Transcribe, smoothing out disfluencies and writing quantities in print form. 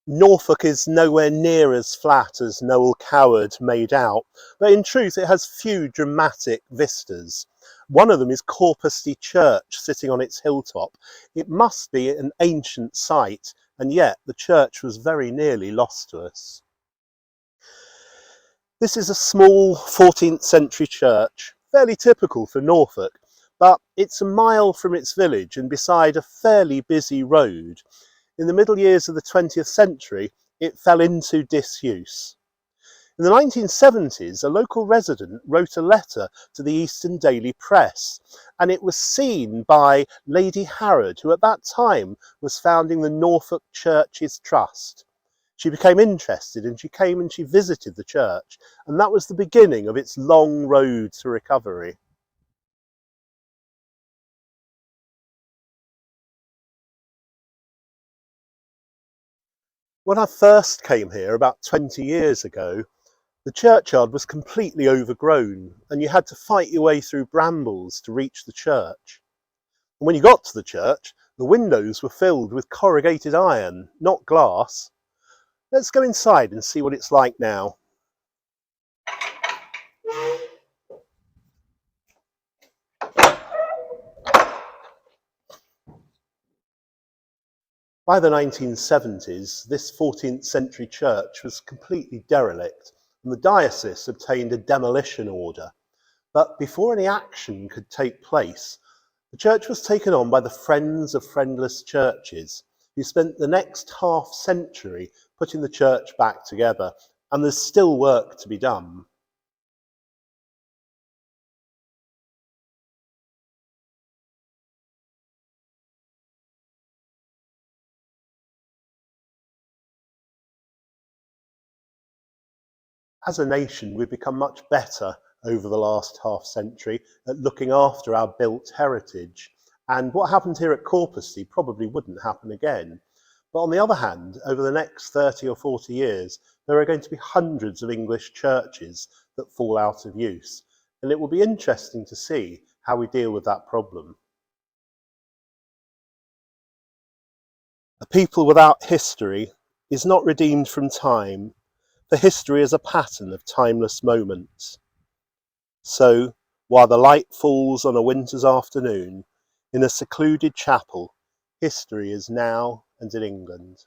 Norfolk is nowhere near as flat as Noel Coward made out, but in truth it has few dramatic vistas. One of them is Corpusty Church sitting on its hilltop. It must be an ancient site, and yet the church was very nearly lost to us. This is a small 14th century church, fairly typical for Norfolk, but it's a mile from its village and beside a fairly busy road. In the middle years of the 20th century, it fell into disuse. In the 1970s, a local resident wrote a letter to the Eastern Daily Press, and it was seen by Lady Harrod, who at that time was founding the Norfolk Churches Trust. She became interested and she came and she visited the church, and that was the beginning of its long road to recovery. When I first came here about 20 years ago, the churchyard was completely overgrown and you had to fight your way through brambles to reach the church. And when you got to the church, the windows were filled with corrugated iron, not glass. Let's go inside and see what it's like now. By the 1970s, this 14th century church was completely derelict and the diocese obtained a demolition order. But before any action could take place, the church was taken on by the Friends of Friendless Churches, who spent the next half century putting the church back together, and there's still work to be done. As a nation, we've become much better over the last half century at looking after our built heritage. And what happened here at Corpusty probably wouldn't happen again. But on the other hand, over the next 30 or 40 years, there are going to be hundreds of English churches that fall out of use. And it will be interesting to see how we deal with that problem. A people without history is not redeemed from time, for history is a pattern of timeless moments. So, while the light falls on a winter's afternoon, in a secluded chapel, history is now and in England.